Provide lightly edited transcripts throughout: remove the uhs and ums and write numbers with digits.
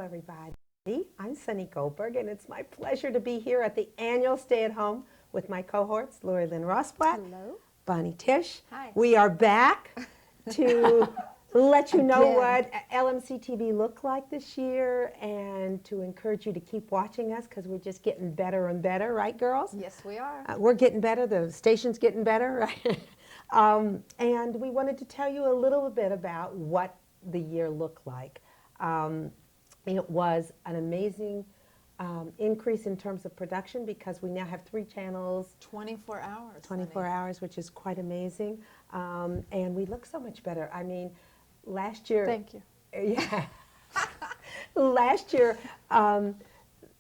everybody. I'm Sunny Golberg, and it's my pleasure to be here at the annual Stay at Home with my cohorts, Lori Lynn Rossblatt, Hello. Bonnie Tisch. Hi. We are back to let you know Again. what LMC-TV looked like this year and to encourage you to keep watching us because we're just getting better and better, right, girls? Yes, we are. We're getting better. The station's getting better, right? And we wanted to tell you a little bit about what the year looked like. It was an amazing increase in terms of production because we now have 3 channels. 24 hours. 24 hours, which is quite amazing. And we look so much better. I mean, last year... Thank you. Yeah. Last year,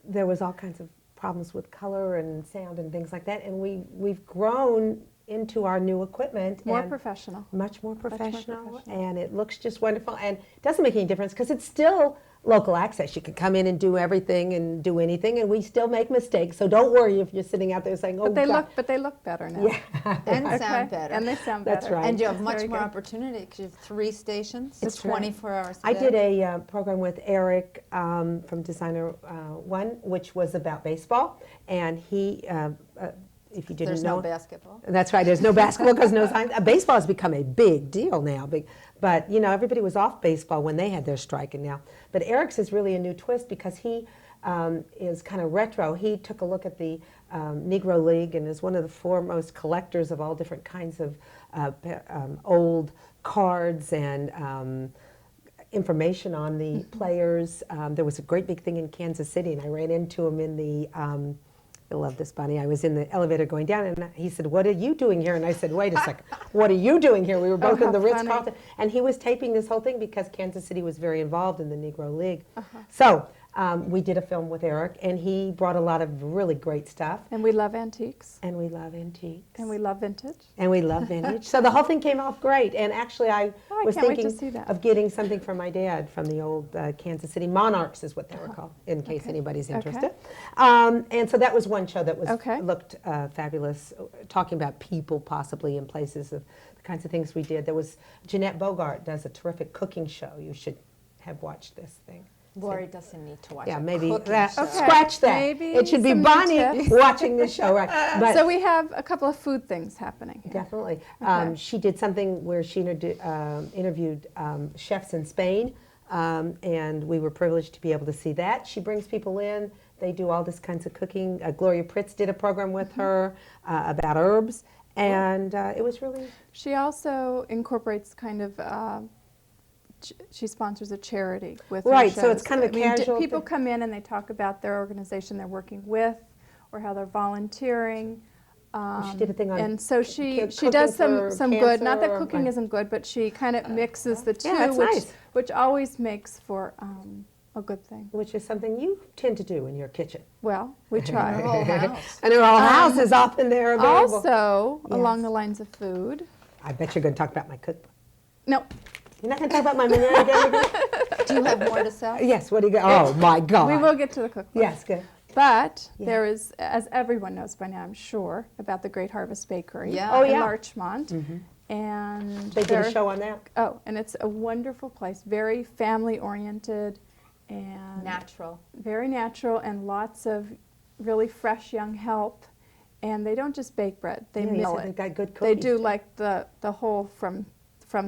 there was all kinds of problems with color and sound and things like that. And we've grown into our new equipment. More and professional. Much more professional. professional. And it looks just wonderful. And it doesn't make any difference because it's still local access. You can come in and do everything and do anything, and we still make mistakes. So don't worry if you're sitting out there saying, "Oh, But they look better now. Yeah. And Okay. sound better. And they sound better. That's right. And you have That's much very more good. opportunity because you have 3 stations. That's It's right. 24 hours a I day. did a program with Eric from Designer One, which was about baseball, and he, if you didn't There's know, no basketball. that's right. There's no basketball because no science. Baseball has become a big deal now. But you know, everybody was off baseball when they had their strike, and now. But Eric's is really a new twist because he is kind of retro. He took a look at the Negro League and is one of the foremost collectors of all different kinds of old cards and information on the players. There was a great big thing in Kansas City, and I ran into him in the. I love this, Bonnie. I was in the elevator going down, and he said, "What are you doing here?" And I said, "Wait a second. What are you doing here?" We were both in the Ritz-Carlton, and he was taping this whole thing because Kansas City was very involved in the Negro League. So we did a film with Eric, and he brought a lot of really great stuff. And we love antiques. And we love antiques. And we love vintage. And we love vintage. So the whole thing came off great. And actually, I was can't wait to thinking see that. of getting something for my dad from the old Kansas City Monarchs, is what they were called, in case anybody's interested. And so that was one show that was looked fabulous, talking about people possibly in places of the kinds of things we did. There was Jeanette Bogart does a terrific cooking show. You should have watched this thing. Lori doesn't need to watch Yeah, a maybe cooking that. show. Scratch that. Maybe It should be some new Bonnie tips. watching this show, right? But So we have a couple of food things happening here. definitely. Okay. She did something where she interviewed chefs in Spain, and we were privileged to be able to see that. She brings people in. They do all this kinds of cooking. Gloria Pritz did a program with her about herbs, and it was really... She also incorporates kind of, she sponsors a charity with her Right, so it's shows. kind of a casual people thing. come in and they talk about their organization they're working with or how they're volunteering. She did a thing on And so she cooking does for some good, not that cancer, cooking right. isn't good, but she kind of mixes the two, Yeah, that's nice. which always makes for a good thing. which is something you tend to do in your kitchen. Well, we try. Her whole house. And her whole house is often there available. Also, along Yes. the lines of food. I bet you're going to talk about my cookbook. No, You're not going to talk about my meringue again? Do you have more to sell? Yes, what do you got? Oh, my God. we will get to the cookbook. Yes, good. But Yeah. there is, as everyone knows by now, I'm sure, about the Great Harvest Bakery Yeah. Oh, in yeah. Larchmont. And They did a show on that. Oh, and it's a wonderful place, very family-oriented and Natural. very natural, and lots of really fresh young help. And they don't just bake bread; they Yeah, you mill said it. they've got good They cookies. do like the whole from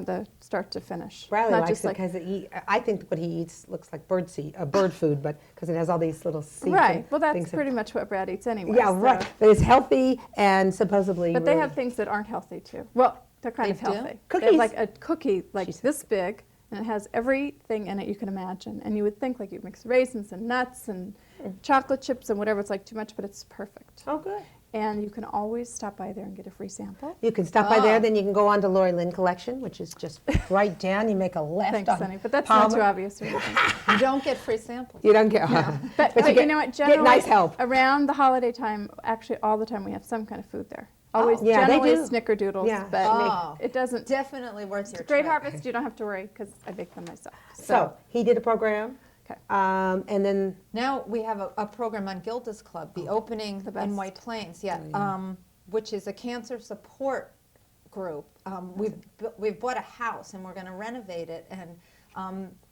the start to finish. Riley Not likes just it like because I think what he eats looks like bird food, but because it has all these little seeds. right. and Well, that's things that- pretty much what Brad eats anyway. Yeah, so- right. But it's healthy and supposedly. But they really- have things that aren't healthy too. Well, they're kind They of do? healthy. They Cookies. have like a cookie like She said. this big, and it has everything in it you can imagine. And you would think like you mix raisins and nuts and chocolate chips and whatever. It's like too much, but it's perfect. Oh, good. And you can always stop by there and get a free sample. You can stop by there, Oh. then you can go on to Lori Lynn Collection, which is just right down. You make a left Thanks, on Sunny. But that's not Palmer. too obvious or anything. You don't get free samples. You don't get. But you you get- know what? get Generally, nice help. around the holiday time, actually all the time, we have some kind of food there. Always, Yeah, they generally do. snickerdoodles, Yeah, but Oh. it doesn't. Definitely worth your Great trip. Harvest, you don't have to worry because I bake them myself. So he did a program. Okay. And then Now we have a program on Gilda's Club, the opening The best. in White Plains, yeah, Oh, which is a cancer support group. We've bought a house and we're going to renovate it, and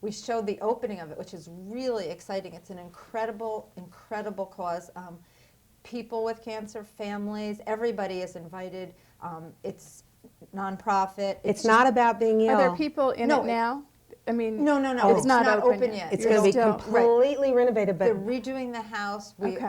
We showed the opening of it, which is really exciting. It's an incredible, incredible cause. People with cancer, families, everybody is invited. It's nonprofit. It's not about being ill. Are there people in No, it now? I mean, No, no, no. Oh. It's not open yet. It's You're going to be still- completely renovated, but They're redoing the house. Okay.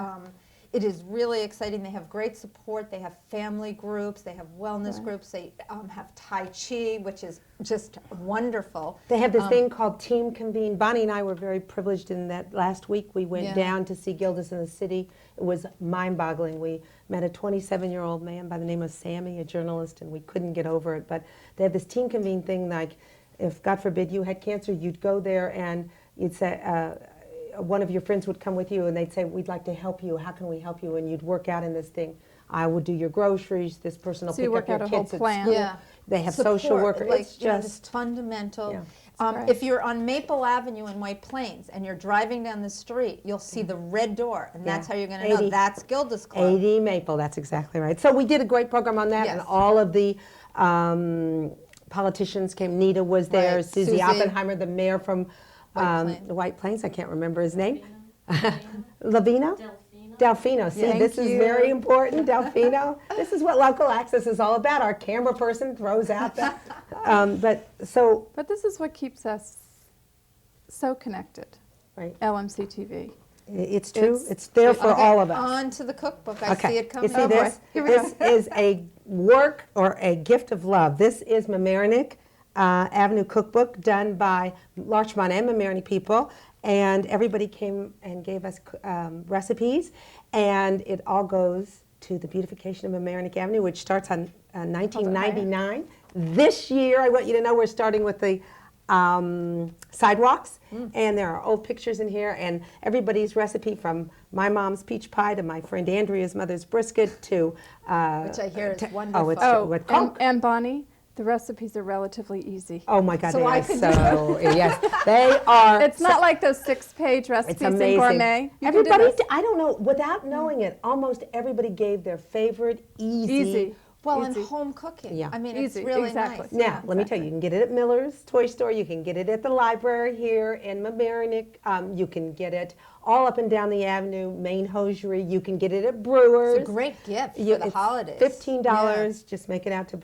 It is really exciting. They have great support. They have family groups. They have wellness Right. groups. They have Tai Chi, which is just wonderful. they have this thing called Team Convene. Bonnie and I were very privileged in that last week we went Yeah. down to see Gilda's in the city. It was mind-boggling. We met a 27-year-old man by the name of Sammy, a journalist, and we couldn't get over it. But they have this Team Convene thing, like if, God forbid, you had cancer, you'd go there and you'd say, one of your friends would come with you and they'd say, we'd like to help you. How can we help you? And you'd work out in this thing. I will do your groceries. This person will So you pick work up your out a whole kids at plan. school. Yeah. They have Support, social workers. like, It's you know, just fundamental. Yeah. That's great. If you're on Maple Avenue in White Plains and you're driving down the street, you'll see the red door, and that's Yeah. how you're going to know 80. that's Gilda's Club. 80 Maple, that's exactly right. So we did a great program on that, and Yes. all of the politicians came. Nita was there, Right. Susie Susie. Oppenheimer, the mayor from White Plains. the White Plains. I can't remember his name. Lavino? Delfino. See, Thank this is you. very important, Delfino. This is what local access is all about. Our camera person throws out that. But this is what keeps us so connected. Right. LMC-TV. It's true. It's- It's there for Okay, all of us. On to the cookbook. I see it You coming. see Oh, boy. this? Here we This is a work or a gift of love. This is Mamaroneck Avenue Cookbook done by Larchmont and Mamaroneck people. And everybody came and gave us recipes. And it all goes to the beautification of Mamaroneck Avenue, which starts on 1999. This year, I want you to know, we're starting with the sidewalks, and there are old pictures in here, and everybody's recipe from my mom's peach pie to my friend Andrea's mother's brisket to Which I hear is wonderful. Oh, it's Oh, with and, Coke. and Bonnie, the recipes are relatively easy. Oh my God, So they I are could do so yes, they are. It's not like those 6-page recipes It's in amazing. gourmet. You can do Everybody, this. I don't know, without knowing it, almost everybody gave their favorite Easy. Well, Easy. and home cooking. Yeah. I mean, Easy, it's really exactly. nice. Now, let me tell you, you can get it at Miller's Toy Store, you can get it at the library here in Mamaroneck, you can get it all up and down the avenue, Main Hosiery, you can get it at Brewers. It's a great gift for You- the it's holidays. $15, just make it out to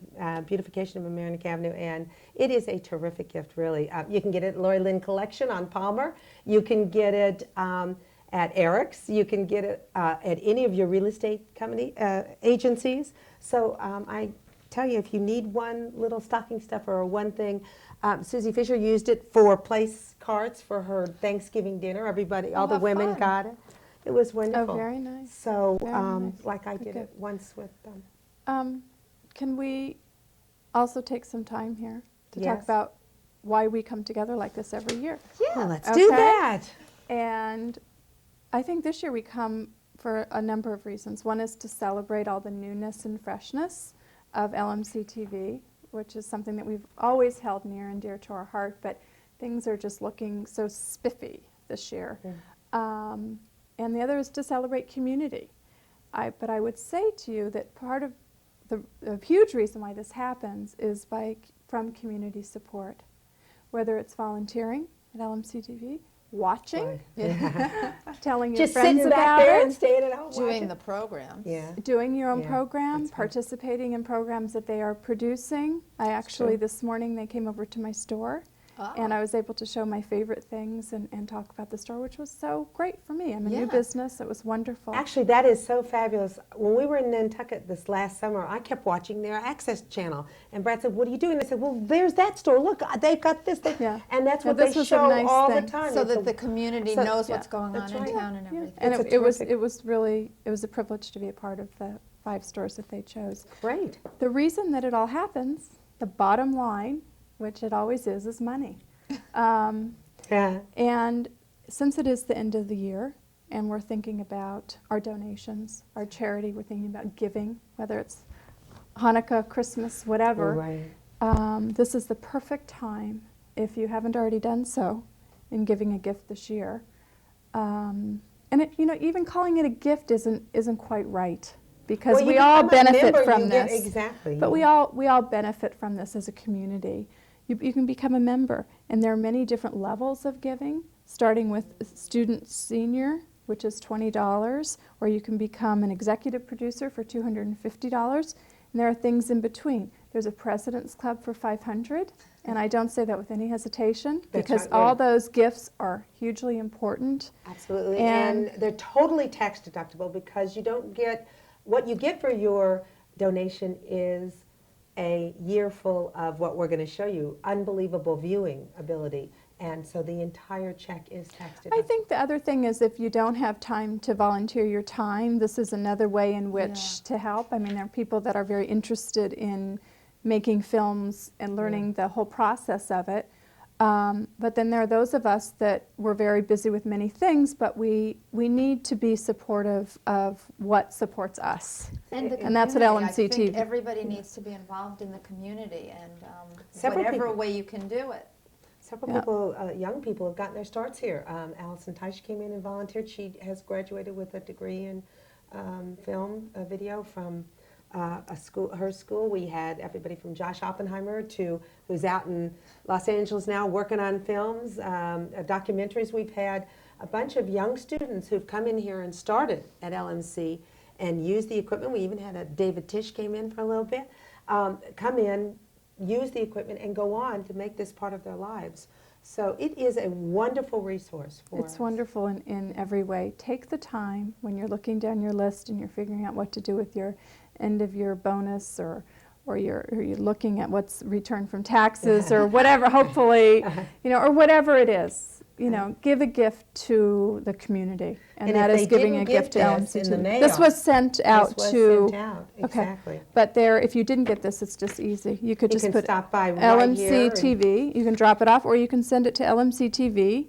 Beautification of Mamaroneck Avenue, and it is a terrific gift, really. You can get it at Lori Lynn Collection on Palmer, you can get it at Eric's, you can get it at any of your real estate company agencies. So I tell you, if you need one little stocking stuffer or one thing, Susie Fisher used it for place cards for her Thanksgiving dinner. Everybody, all the how women fun. got it. It was wonderful. Oh, very nice. So, Very nice. like I did Okay. it once with them. Can we also take some time here to talk Yes. about why we come together like this every year? Well, let's Okay. do that. And I think this year we come for a number of reasons. One is to celebrate all the newness and freshness of LMC-TV, which is something that we've always held near and dear to our heart, but things are just looking so spiffy this year. And the other is to celebrate community. But I would say to you that part of the huge reason why this happens is from community support, whether it's volunteering at LMC-TV, watching, telling your Just friends sitting back about there it, and staying at home. Doing watching. the programs. Yeah. doing your own Yeah, program, that's right. participating in programs that they are producing. I actually, true. this morning, they came over to my store, and I was able to show my favorite things and talk about the store, which was so great for me. I'm a Yeah. new business. It was wonderful. Actually, that is so fabulous. When we were in Nantucket this last summer, I kept watching their Access channel. And Brad said, what are you doing? I said, well, there's that store. Look, they've got this. Yeah. And that's Yeah, what this they was a show nice all thing. the time. So It's that a- the community So- knows yeah, what's going on that's in right. town and Yeah. everything. And It's a it was terrific- it was a privilege to be a part of the 5 stores that they chose. Great. The reason that it all happens, the bottom line, which it always is money. Yeah. And since it is the end of the year, and we're thinking about our donations, our charity, we're thinking about giving, whether it's Hanukkah, Christmas, whatever. Right. This is the perfect time, if you haven't already done so, in giving a gift this year. And it, even calling it a gift isn't quite right, because Well, you we all become a benefit member, from you get- this. exactly. But we all benefit from this as a community. you can become a member. And there are many different levels of giving, starting with student senior, which is $20, or you can become an executive producer for $250. And there are things in between. There's a President's Club for $500, and I don't say that with any hesitation, because right, all yeah. those gifts are hugely important. Absolutely, And- and they're totally tax deductible because you don't get, what you get for your donation is a year full of what we're going to show you, unbelievable viewing ability, and so the entire check is tax deductible. I think the other thing is if you don't have time to volunteer your time, this is another way in which to help. I mean, there are people that are very interested in making films and learning the whole process of it. But then there are those of us that we're very busy with many things, but we need to be supportive of what supports us. And, the And that's what community. LMC-TV. I think everybody needs to be involved in the community, and Several whatever people. way you can do it. Several Yeah. people, young people, have gotten their starts here. Allison Teich came in and volunteered. She has graduated with a degree in film, video from her school. We had everybody from Josh Oppenheimer to who's out in Los Angeles now working on films, documentaries. We've had a bunch of young students who've come in here and started at LMC and used the equipment. We even had David Tisch came in for a little bit, come in, use the equipment, and go on to make this part of their lives. So it is a wonderful resource for us. It's wonderful in every way. Take the time when you're looking down your list and you're figuring out what to do with your end of year bonus, or you're looking at what's returned from taxes or whatever, hopefully, or whatever it is. Give a gift to the community, and that if is they giving a didn't gift to get this in the LMC-TV. This mail, was sent out This was to. sent out, Okay. exactly. But there, if you didn't get this, it's just easy. You could You just can put stop by right here and- LMC-TV. You can drop it off, or you can send it to LMC-TV,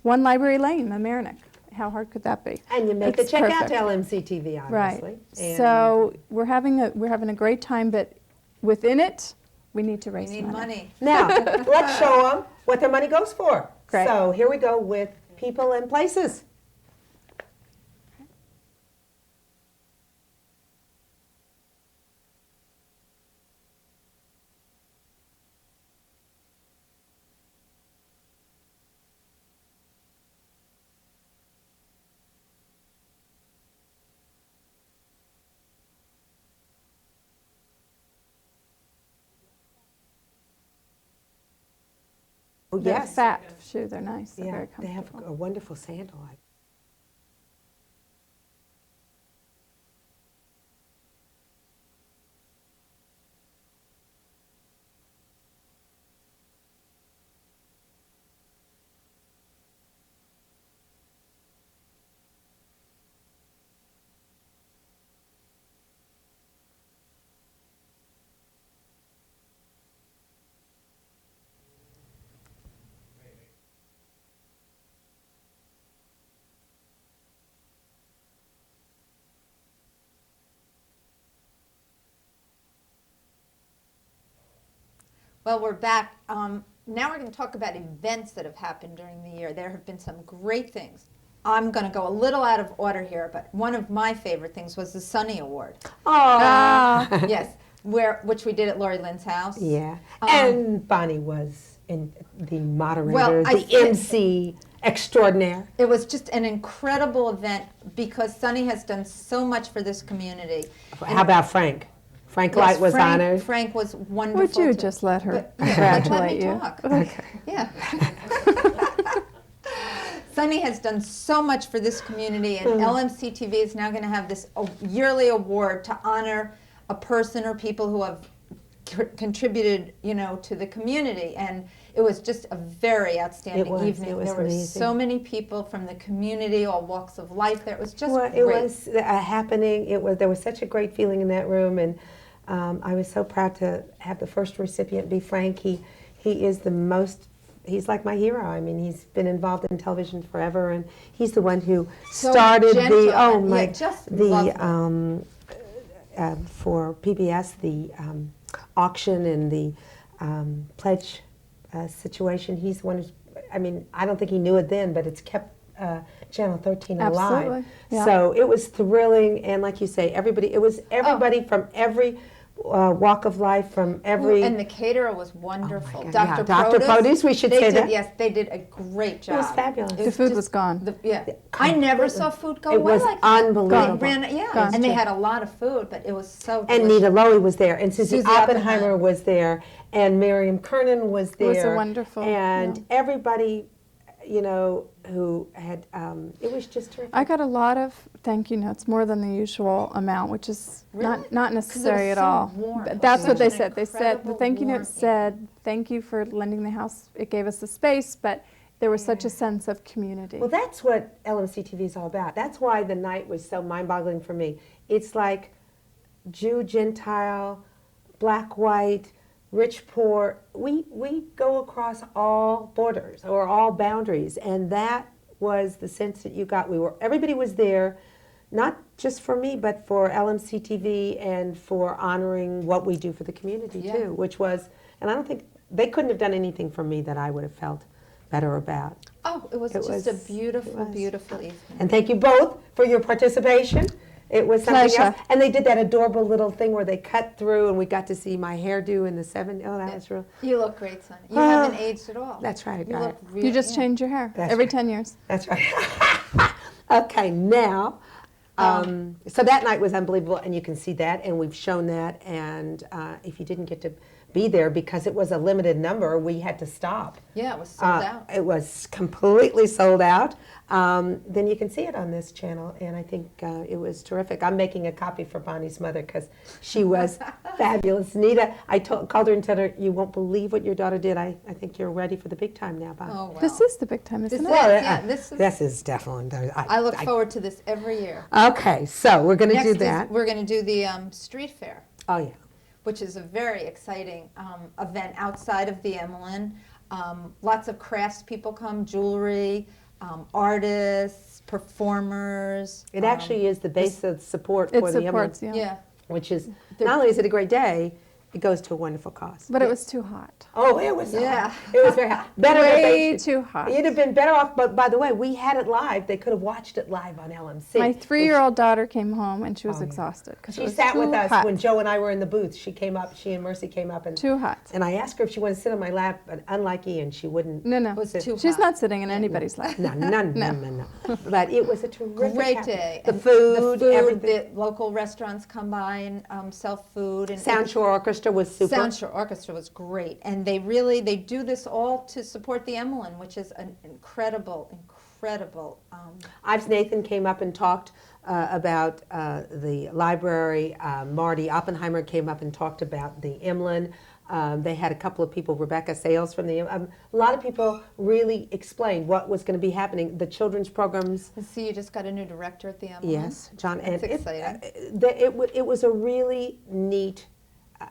1 Library Lane, Mamaroneck. How hard could that be? And you make It's the check out perfect. to LMC-TV, obviously. Right. And So we're having a great time, but within it, we need to We raise need money. now, let's show them what their money goes for. Great. So here we go with people and places. Oh, They're yes. fat shoe. They're nice. They're Yeah, very they have comfortable. a wonderful sandal. Well, we're back. Now we're going to talk about events that have happened during the year. There have been some great things. I'm going to go a little out of order here, but one of my favorite things was the Sunny Award. Oh, Yes, which we did at Lori Lynn's house. yeah. And Bonnie was in the moderator, Well, the MC extraordinaire. It was just an incredible event because Sunny has done so much for this community. How about Frank? Frank Yes, Light was Frank, honored. Frank was wonderful. Would you too. just let her But, yeah, congratulate you? let me talk. Okay. Yeah. Sunny has done so much for this community, and LMC-TV is now going to have this yearly award to honor a person or people who have contributed, to the community. And it was just a very outstanding evening. It was there were amazing. so many people from the community, all walks of life there. It was just Well, great. it was happening. There was such a great feeling in that room, and I was so proud to have the first recipient be Frank. He is the most. He's like my hero. I mean, he's been involved in television forever, and he's the one who So started gentle the and- yeah, just lovely. For PBS the auction and the pledge situation. He's the one who's. I mean, I don't think he knew it then, but it's kept Channel 13 alive. Absolutely, yeah. So it was thrilling, and like you say, everybody. It was everybody from every walk of life from every. And the caterer was wonderful. God, yeah, Dr. Dr. Produce, we should they say did, that. Yes, they did a great job. It was fabulous. The food was gone. Yeah. I never saw food go It away was like that. unbelievable. They ran, yeah, Gone. and they had a lot of food, but it was so And delicious. Nita Lowy was there, and Susie Susie Oppenheimer Oppenheimer. was there, and Miriam Kernan was there. It was a wonderful, And yeah. everybody, you know, who had, it was just terrific. I got a lot of thank you notes, more than the usual amount, which is Really? not necessary was at so all. warm. But It was that's what such they an said. They said the incredible thank you note warm said, thank you for lending the house. It gave us the space, but there was such a sense of community. Well, that's what LMC-TV is all about. That's why the night was so mind-boggling for me. It's like Jew, Gentile, black, white, rich, poor. We go across all borders or all boundaries, and that was the sense that you got. Everybody was there, not just for me, but for LMC-TV and for honoring what we do for the community Yeah. too, which was, and I don't think they couldn't have done anything for me that I would have felt better about. Oh, it was It just a was- beautiful, it was. beautiful evening. And thank you both for your participation. It was something Pleasure. else. And they did that adorable little thing where they cut through and we got to see my hairdo in the 70s. Oh, that was real. You look great, Sonny. You Ah, haven't aged at all. that's right, You I- look really, You just yeah. change your hair That's every right. 10 years. That's right. Okay, now, so that night was unbelievable, and you can see that, and we've shown that. And if you didn't get to be there because it was a limited number, we had to stop. Yeah, it was sold out. It was completely sold out. Then you can see it on this channel, and I think it was terrific. I'm making a copy for Bonnie's mother because she was fabulous. Nita, I called her and told her, you won't believe what your daughter did. I think you're ready for the big time now, Bonnie. Oh, well. This is the big time, isn't This it? is- yeah, this is- definitely. I look forward to this every year. Okay, so we're going to do Next that. is, we're going to do the street fair, Oh, yeah. which is a very exciting event outside of the Emlyn. Lots of crafts people come, jewelry, artists, performers. It actually is the base of support for It the supports, Emily, yeah. Yeah. which is, not only is it a great day, it goes to a wonderful cause. But it was too hot. Oh, it was Yeah. it was very hot. Better that Way they- too hot. You'd have been better off, but by the way, we had it live. They could have watched it live on LMC. My 3-year-old daughter came home and she was Oh, yeah. exhausted because it She was sat too with us hot. when Joe and I were in the booth. She and Mercy came up, and Too hot. I asked her if she wanted to sit on my lap, but unlike Ian, she wouldn't. No, no. It was too She's hot. not sitting in anybody's lap. No. But it was a terrific Great happening. day. The And food, everything. the local restaurants come by and sell food. And Sound Shore Orchestra was super. Sound Shore Orchestra was great, and they do this all to support the Emlyn, which is an incredible. Ives Nathan came up and talked about the library. Marty Oppenheimer came up and talked about the Emlyn. They had a couple of people, Rebecca Sales from the, a lot of people really explained what was going to be happening. The children's programs. And see, you just got a new director at the Emlyn. Yes, John. That's and exciting. It was a really neat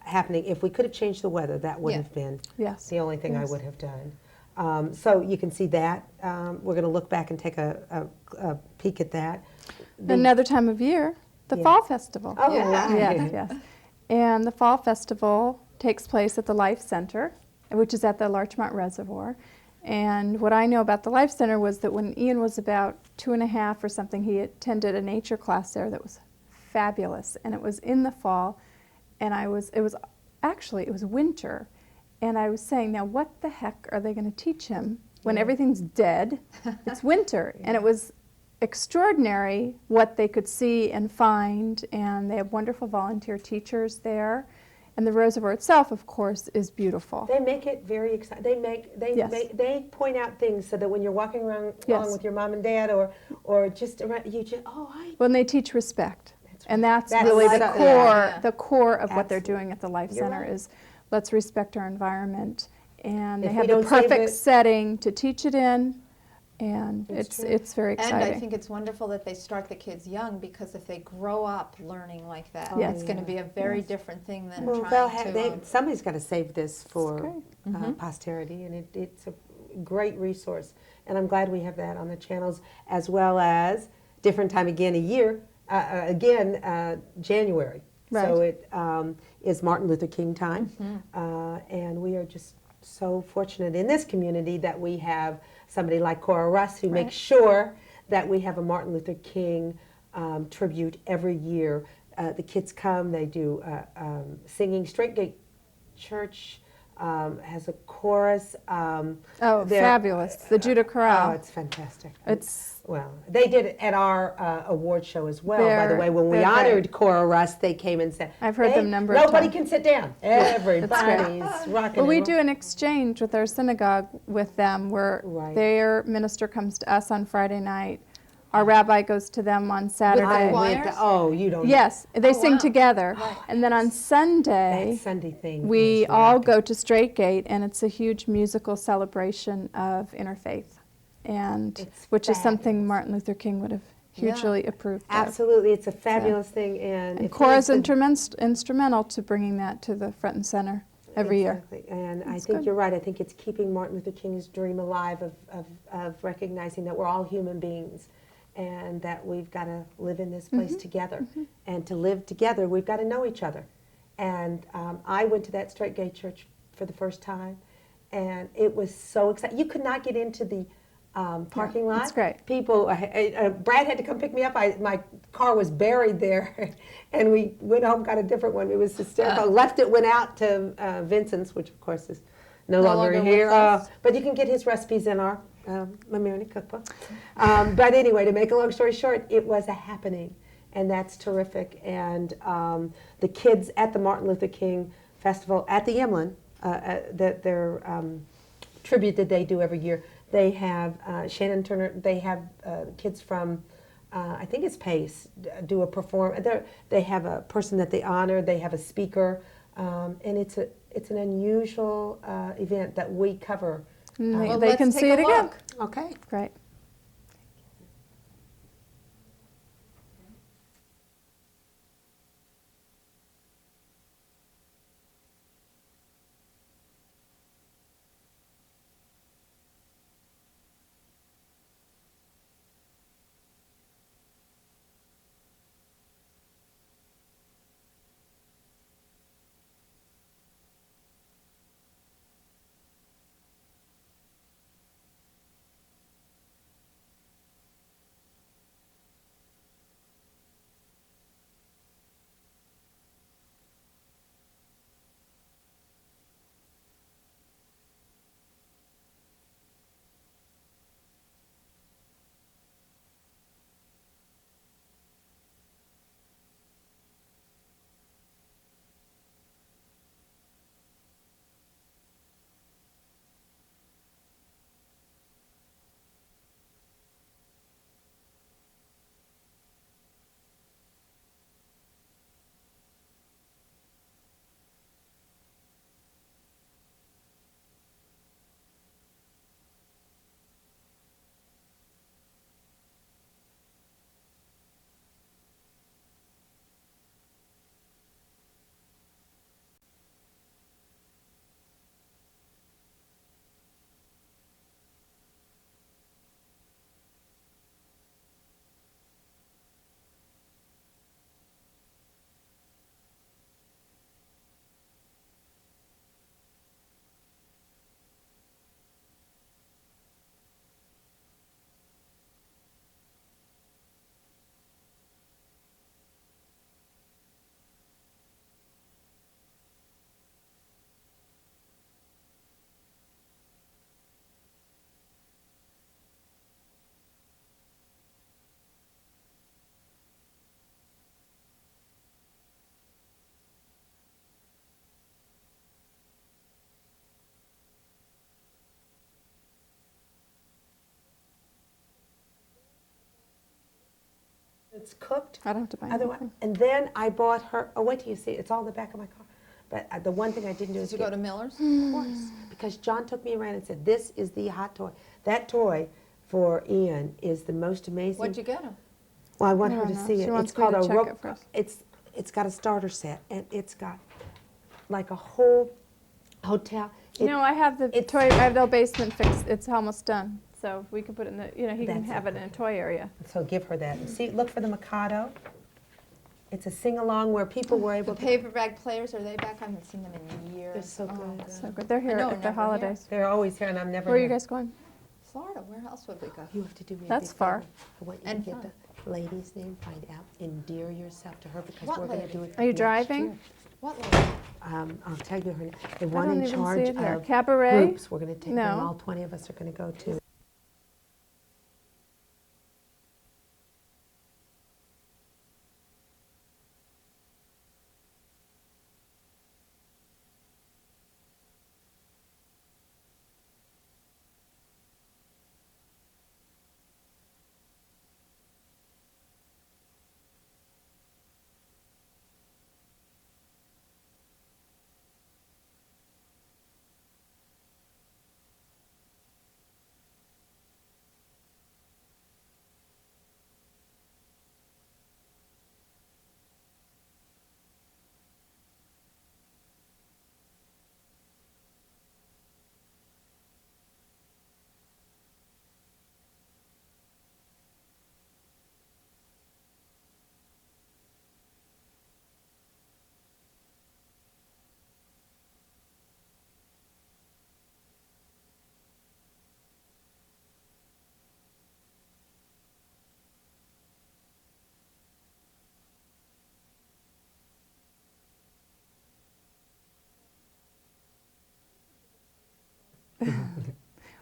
happening. If we could have changed the weather, that would Yeah. have been Yes. the only thing Yes. I would have done. So you can see that. We're going to look back and take a peek at that. Another time of year, the Yeah. Fall Festival. Oh, Yeah. right. Yes, yes. And the Fall Festival takes place at the Life Center, which is at the Larchmont Reservoir. And what I know about the Life Center was that when Ian was about 2.5 or something, he attended a nature class there that was fabulous. And it was in the fall, and it was winter. And I was saying, now what the heck are they going to teach him when everything's dead? It's winter. And it was extraordinary what they could see and find, and they have wonderful volunteer teachers there. And the reservoir itself, of course, is beautiful. They make it very exciting. Yes. They point out things so that when you're walking around Yes. along with your mom and dad, or just around, you just When they teach respect. And that's That's really like the that. core, Yeah. the core of what they're Absolutely. doing at the Life You're Center right. is let's respect our environment. And If they we have the don't save perfect it- setting to teach it in, and It's it's true. very And exciting. I think it's wonderful that they start the kids young, because if they grow up learning like that, Yes. it's going to be a very different thing than Well, trying to. somebody's got to save this for great. posterity, and it's a great resource. And I'm glad we have that on the channels, as well as different time again a year, January. So Right. it is Martin Luther King time, Mm-hmm. and we are just so fortunate in this community that we have somebody like Cora Russ who makes sure that we have a Martin Luther King tribute every year. the kids come, they do singing. Straight Gate Church has a chorus. Oh, they're- fabulous. The Judah Oh, Chorale. it's fantastic. It's Well, they did it at our award show as well, by the They're- way. When we they're great. honored Cora Russ, they came and said, I've heard "Hey, them a number of nobody times." can sit down. Everybody's rocking Well, and we roll." do an exchange with our synagogue with them where Right. their minister comes to us on Friday night. Our rabbi goes to them on Saturday. I choir? went to- oh, you don't know. Yes, they Oh, sing wow. together. Right. And then on That Sunday, Sunday thing. we is all rocking. go to Straight Gate, and it's a huge musical celebration of interfaith, and It's which is something fabulous. Martin Luther King would have Yeah. hugely approved of. Absolutely, it's a fabulous thing, and And it's Cora's nice to- instrumental to bringing that to the front and center every year. Exactly. And I That's think good. you're right. I think it's keeping Martin Luther King's dream alive of recognizing that we're all human beings and that we've got to live in this place together. And to live together, we've got to know each other. And I went to that Straight Gate Church for the first time, and it was so exciting. You could not get into the parking lot. it's great. People, Brad had to come pick me up. My car was buried there, and we went home, got a different one. It was hysterical. Left it, went out to Vincent's, which of course is no longer longer here. with us. But you can get his recipes in our Mamirna cookbook. But anyway, to make a long story short, it was a happening, and that's terrific. And the kids at the Martin Luther King Festival at the Emlyn, their tribute that they do every year, they have Shannon Turner. They have kids from I think it's Pace do a perform. They have a person that they honor. They have a speaker, and it's an unusual event that we cover. And Well, they can let's see take it a again. look. Okay. Great. It's cooked. I don't have to buy Otherwise, anything. and then I bought her. Oh, wait till you see it. It's all in the back of my car. But the one thing I didn't do is Did you go get- to Miller's? Of course, because John took me around and said, "This is the hot toy." That toy for Ian is the most amazing. What'd you get him? Well, I want I her don't to know. see She it. wants It's me called to a check rope. it first. It's got a starter set, and it's got like a whole hotel. No, I have the it's- toy. I have the basement fixed. It's almost done. So we can put it in the. He can That's have it in a toy area. So give her that. See, look for the Mikado. It's a sing-along where people were The able to. paper bag players, are they back? I haven't seen them in They're years. so good. So good. They're here know, at the never here. holidays. They're always here, and I'm never. Where are you here. guys going? Florida, where else would we go? You have to do me a That's big far. favor. I want you And to get fun. lady's name? Find out. Endear yourself to her because What we're going to lady? do it. Are you next driving? year. What lady? I'll tell you her name. The I one don't in even see charge it here. of Cabaret? groups. We're going to take them. No. All 20 of us are going to go to.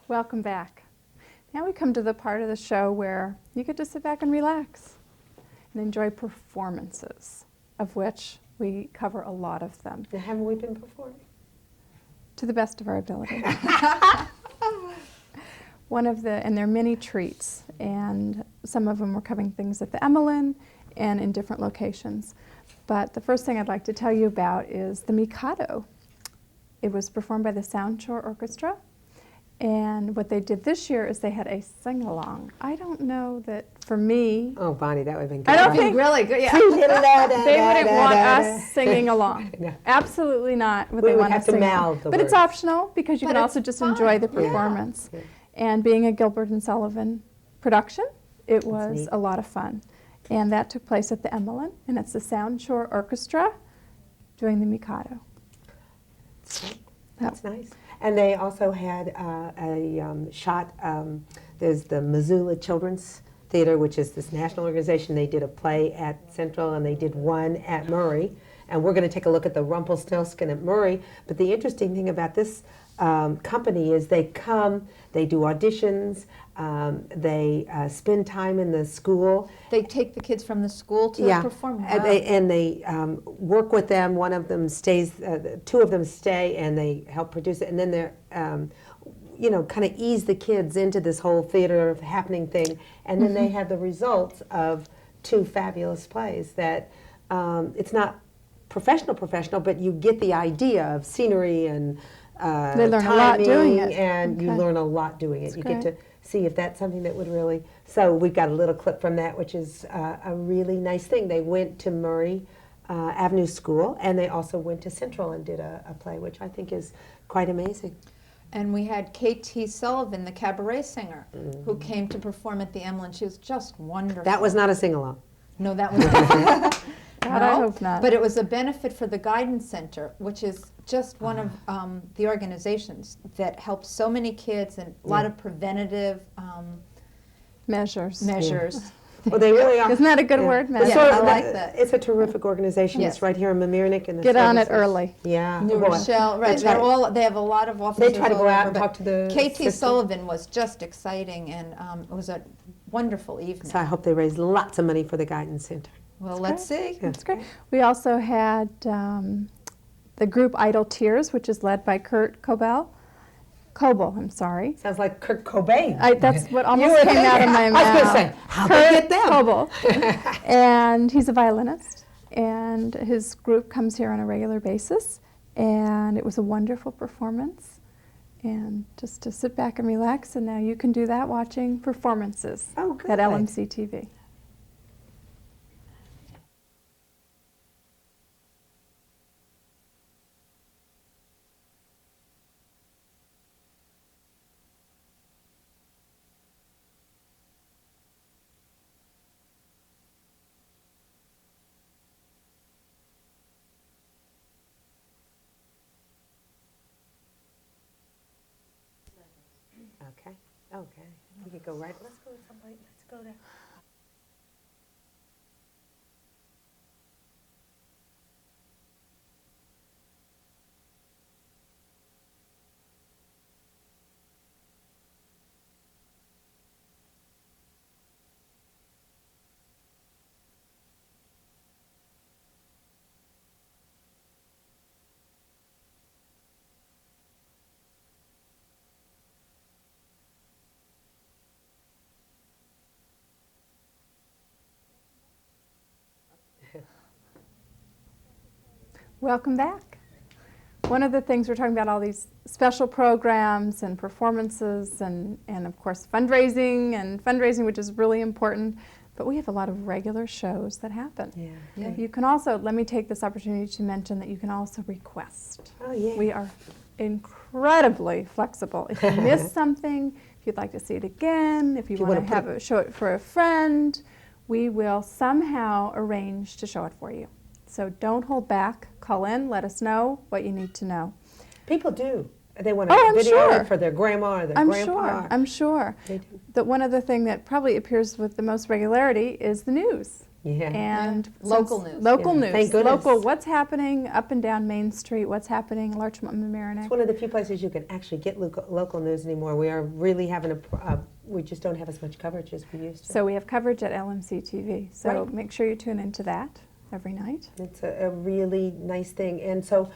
Welcome back. Now we come to the part of the show where you get to sit back and relax and enjoy performances, of which we cover a lot of them, Now, haven't we been performing? to the best of our ability. And they're mini treats, and some of them were covering things at the Emmeline and in different locations. But the first thing I'd like to tell you about is the Mikado. It was performed by the Sound Shore Orchestra, and what they did this year is they had a sing-along. I don't know that, for me, Oh, Bonnie, that would have been good. I don't right? think Really good, yeah. they wouldn't want us singing along. No. Absolutely not would We they would want have us to singing mouth along. the But it's words. optional, because you But can it's also just enjoy the fun, yeah. performance. Yeah. And being a Gilbert and Sullivan production, it was neat. a lot of fun. And that took place at the Emmeline, and it's the Sound Shore Orchestra doing the Mikado. That's nice. And they also had a shot, there's the Missoula Children's Theater, which is this national organization. They did a play at Central, and they did one at Murray. And we're going to take a look at the Rumpelstiltskin at Murray. But the interesting thing about this company is they come, they do auditions, they spend time in the school. They take the kids from the school to perform. Wow. And they work with them. One of them stays, two of them stay, and they help produce it. And then they're, kind of ease the kids into this whole theater happening thing. And then they have the results of two fabulous plays that it's not professional, but you get the idea of scenery and They learn a lot doing timing, it. and you Okay. learn a lot doing it. That's You great. get to see if that's something that would really. So we've got a little clip from that, which is a really nice thing. They went to Murray Avenue School, and they also went to Central and did a play, which I think is quite amazing. And we had K.T. Sullivan, the cabaret singer, who came to perform at the Emmeline. She was just wonderful. That was not a sing-along. No, that was not. God, I hope not. But it was a benefit for the Guidance Center, which is just one of the organizations that helps so many kids and a lot of preventative Measures. measures. Well, they really are. Isn't that a good Yeah. word, It's measure? Yeah, I like that. It's a terrific organization. Yes. It's right here in Mamaroneck. And the Get on it services. early. Yeah. New Boy. Rochelle, right? They try- They have a lot of offices. They try to all go out over, and but talk to the K.T. system. Sullivan was just exciting, and it was a wonderful evening. So I hope they raise lots of money for the Guidance Center. Well, let's see. That's great. We also had the group Idle Tears, which is led by Kurt Coble, I'm sorry. Sounds like Kurt Cobain. That's what You almost would came think. out of my mouth. I was going to say, how they get them? Coble. And he's a violinist, and his group comes here on a regular basis, and it was a wonderful performance. And just to sit back and relax, and now you can do that watching performances Oh, good. at LMC-TV. Okay. Okay. We could go right. Let's go to somebody. Let's go to. Welcome back. One of the things we're talking about, all these special programs and performances and of course fundraising, which is really important, but we have a lot of regular shows that happen. Yeah. You can also, let me take this opportunity to mention that you can also request. Oh, yeah. We are incredibly flexible. If you miss something, if you'd like to see it again, if you want to show it for a friend, we will somehow arrange to show it for you. So don't hold back. Call in, let us know what you need to know. People do. They want to I'm video sure. it for their grandma or their I'm grandpa. sure. I'm sure. They do. That one other thing that probably appears with the most regularity is the news. Yeah. And Local news. Local Yeah. news. Thank goodness. Local, what's happening up and down Main Street, what's happening in Larchmont and Mamaroneck. It's one of the few places you can actually get local news anymore. We are really having we just don't have as much coverage as we used to. So we have coverage at LMC-TV. So Right. make sure you tune into that every night. It's a really nice thing. And so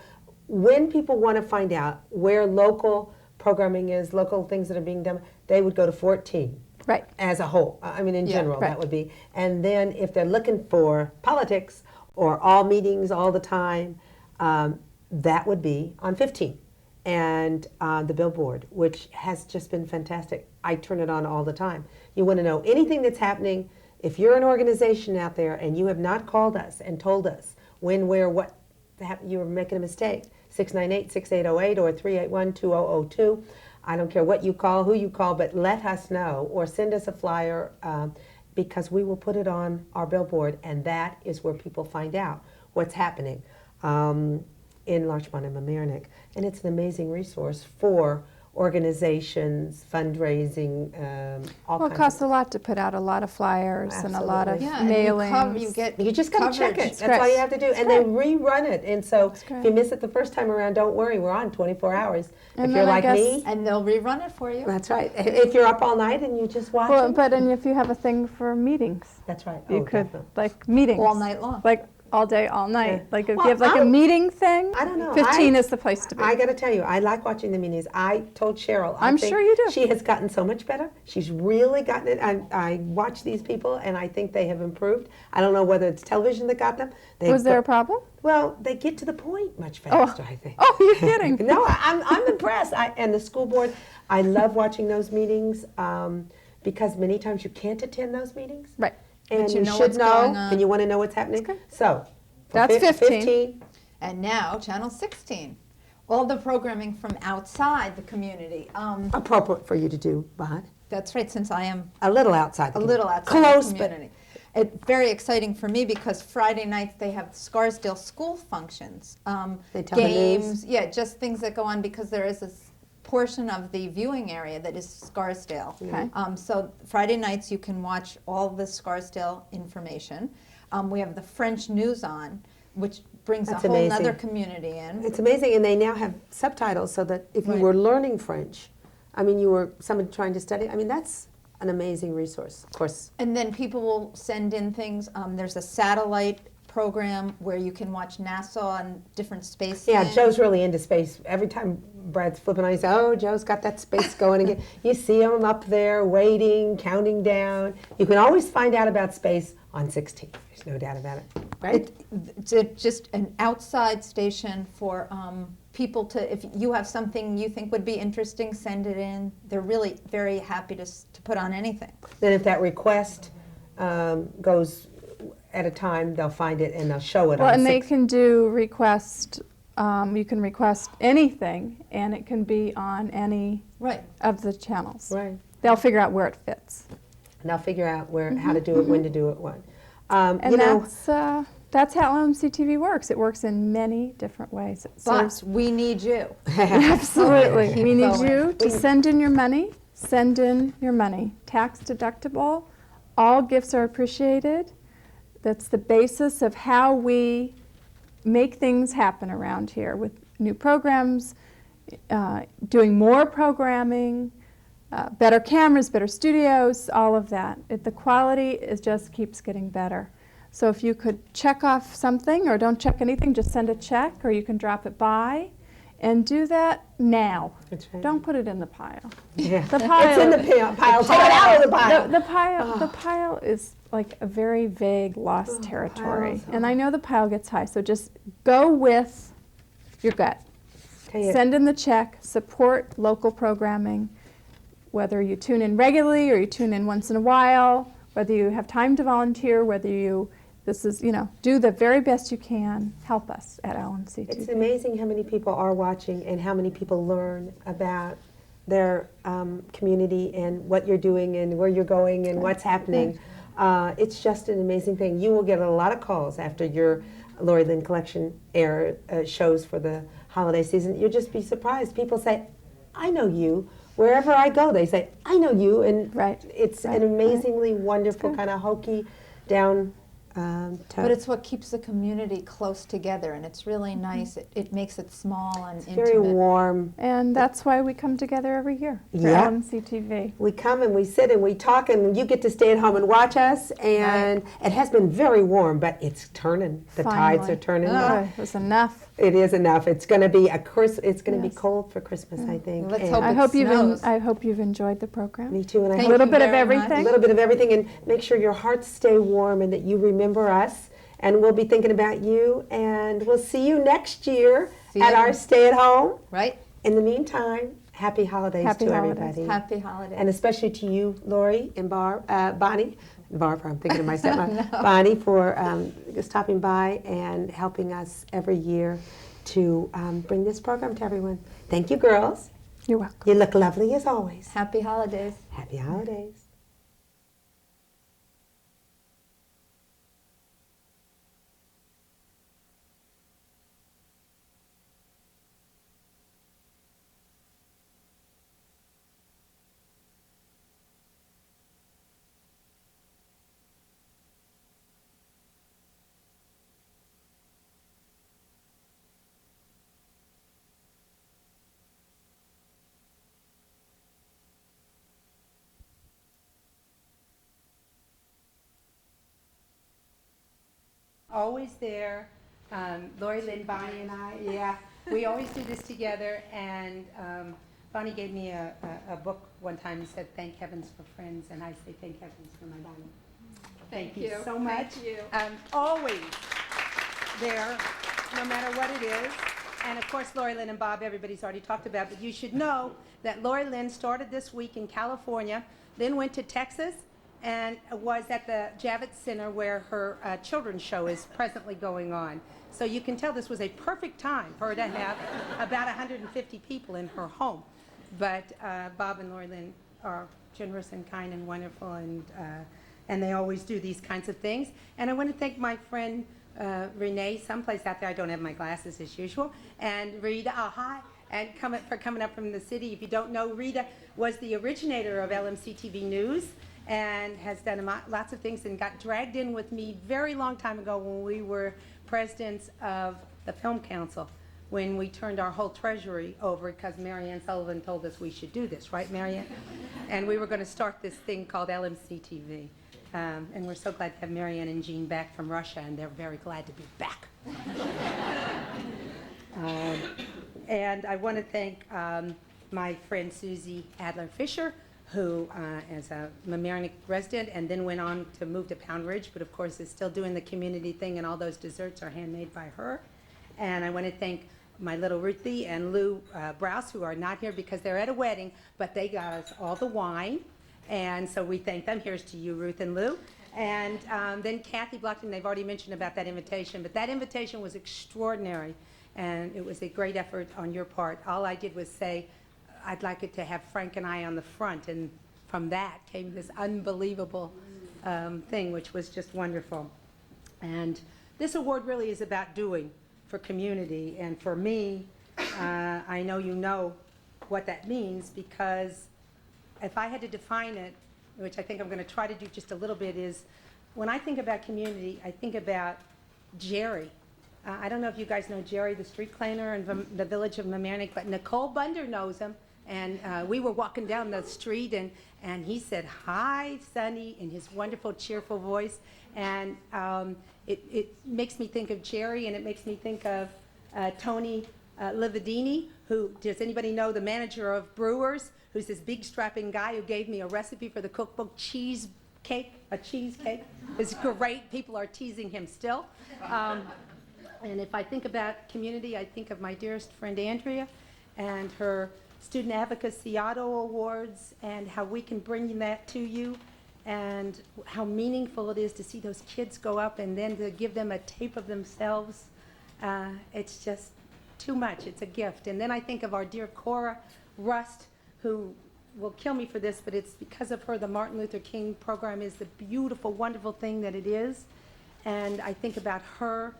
when people want to find out where local programming is, local things that are being done, they would go to 14 Right. as a whole. I mean, in Yeah, general, right. that would be. And then if they're looking for politics or all meetings all the time, that would be on 15. And the billboard, which has just been fantastic. I turn it on all the time. You want to know anything that's happening. If you're an organization out there and you have not called us and told us when, where, what, you were making a mistake, 698-6808 or 381-2002. I don't care what you call, who you call, but let us know or send us a flyer because we will put it on our billboard, and that is where people find out what's happening in Larchmont and Mamaroneck. And it's an amazing resource for organizations, fundraising, all Well, it kinds costs of a lot to put out a lot of flyers and a lot of Absolutely. Yeah, mailings. and you get You just got to check it. coverage. That's all you have to do. And they rerun it. And so great. if you miss it the first time around, don't worry. We're on 24 hours. And if you're then I like guess- me, And they'll rerun it for you. that's right. If you're up all night and you just watch Well, it, but and if you have a thing for meetings, that's right. you Oh, could definitely. like meetings All night long. like all day, all night. Yeah. Like if Well, you have like a I'm- meeting thing, I don't know. 15 is the place to be. I got to tell you, I like watching the meetings. I told Cheryl. I I'm think sure you do. She has gotten so much better. She's really gotten it. I watch these people, and I think they have improved. I don't know whether it's television that got them. Was there a problem? Well, they get to the point much faster, I think. Oh, you're kidding. No, I'm impressed. And the school board, I love watching those meetings because many times you can't attend those meetings. Right. And But you you know should what's know, going on. and you want to know what's happening. Okay. So, for That's 15. And now, Channel 16. All the programming from outside the community. Appropriate for you to do, Bod. That's right, since I am A little outside. a little outside Close, the community. It's very exciting for me because Friday nights they have Scarsdale school functions. They tell the games, yeah, just things that go on because there is this portion of the viewing area that is Scarsdale. Okay. So Friday nights you can watch all the Scarsdale information. We have the French news on, which brings That's a whole amazing. other community in. It's amazing, and they now have subtitles so that if you Right. were learning French, I mean, you were someone trying to study, I mean, that's an amazing resource, of course. And then people will send in things. There's a satellite program where you can watch NASA and different space Yeah, things. Joe's really into space. Every time Brad's flipping on, he says, oh, Joe's got that space going again. You see him up there waiting, counting down. You can always find out about space on 16. There's no doubt about it, right? It's just an outside station for people to, if you have something you think would be interesting, send it in. They're really very happy to put on anything. Then if that request goes at a time, they'll find it and they'll show it Well, on and they 6. can do request. You can request anything, and it can be on any Right. of the channels. Right. They'll figure out where it fits, And they'll figure out where, how to do it, when to do it, what. and You know, that's how LMC-TV works. It works in many different ways. It But serves we need you. Absolutely. Keep We need going. you to send in your money. Send in your money. Tax deductible. All gifts are appreciated. That's the basis of how we make things happen around here with new programs, doing more programming, better cameras, better studios, all of that. The quality just keeps getting better. So if you could check off something or don't check anything, just send a check, or you can drop it by. And do that now. That's right. Don't put it in the pile. Yeah. The pile. It's in the pile. Take it out of the pile. The pile is like a very vague, lost territory. piles, And I know the pile gets high, so just go with your gut. Tell you, Send in the check, support local programming, whether you tune in regularly or you tune in once in a while, whether you have time to volunteer, whether you, do the very best you can. Help us at LMC-TV. it's amazing how many people are watching and how many people learn about their community and what you're doing and where you're going and what's happening. It's just an amazing thing. You will get a lot of calls after your Lori Lynn Collection shows for the holiday season. You'll just be surprised. People say, I know you. Wherever I go, they say, I know you. And it's an amazingly wonderful, kind of hokey, down But it's what keeps the community close together, and it's really nice. It makes it small and intimate. very warm. And that's why we come together every year for Yeah. LMC-TV. We come and we sit and we talk, and you get to stay at home and watch us. And it has been very warm, but it's turning. The tides Finally. are turning. Oh, it was enough. It is enough. It's going to be it's going to be Yes. cold for Christmas, I think. Let's And hope I it hope snows. I hope you've enjoyed the program. me too. And I Thank hope A little you bit of very much. a everything. little bit of everything, and make sure your hearts stay warm and that you remember us. And we'll be thinking about you. And we'll see you next year See at you. our stay at home. Right? In the meantime, happy holidays Happy to holidays. everybody. Happy holidays. And especially to you, Lori and Bonnie. Barbara, I'm thinking of my stepmom. Bonnie, for stopping by and helping us every year to bring this program to everyone. Thank you, girls. You're welcome. You look lovely as always. Happy holidays. Happy holidays. Always there. Lori Lynn, Bonnie, and I, yeah, we always do this together. And Bonnie gave me a book one time and said, "Thank heavens for friends," and I say, "Thank heavens for my Bonnie." Thank you so much. Thank you. Always there, no matter what it is. And of course, Lori Lynn and Bob, everybody's already talked about, but you should know that Lori Lynn started this week in California, then went to Texas, and was at the Javits Center where her children's show is presently going on. So you can tell this was a perfect time for her to have about 150 people in her home. But Bob and Lori Lynn are generous and kind and wonderful, and they always do these kinds of things. And I want to thank my friend Renee, someplace out there, I don't have my glasses as usual, and Rita, hi, and for coming up from the city. If you don't know, Rita was the originator of LMC-TV News, and has done lots of things, and got dragged in with me very long time ago when we were presidents of the Film Council, when we turned our whole treasury over because Marianne Sullivan told us we should do this, right, Marianne? And we were going to start this thing called LMC-TV. And we're so glad to have Marianne and Jean back from Russia, and they're very glad to be back. And I want to thank my friend Susie Adler-Fisher, who is a Mamaroneck resident and then went on to move to Pound Ridge, but of course is still doing the community thing, and all those desserts are handmade by her. And I want to thank my little Ruthie and Lou Browse, who are not here because they're at a wedding, but they got us all the wine, and so we thank them. Here's to you, Ruth and Lou. And then Kathy Blockton, they've already mentioned about that invitation, but that invitation was extraordinary, and it was a great effort on your part. All I did was say, I'd like it to have Frank and I on the front, and from that came this unbelievable thing, which was just wonderful. And this award really is about doing for community, and for me, I know you know what that means, because if I had to define it, which I think I'm going to try to do just a little bit, is when I think about community, I think about Jerry. I don't know if you guys know Jerry, the street cleaner in the village of Mamaroneck, but Nicole Bunder knows him. And we were walking down the street, and he said, "Hi, Sonny," in his wonderful, cheerful voice. And it makes me think of Jerry, and it makes me think of Tony Lividini, who, does anybody know the manager of Brewers, who's this big strapping guy who gave me a recipe for the cookbook, cheesecake. It's great. People are teasing him still. And if I think about community, I think of my dearest friend Andrea and her Student Advocacy Auto Awards and how we can bring that to you and how meaningful it is to see those kids go up and then to give them a tape of themselves. It's just too much. It's a gift. And then I think of our dear Cora Rust, who will kill me for this, but it's because of her the Martin Luther King program is the beautiful, wonderful thing that it is. And I think about her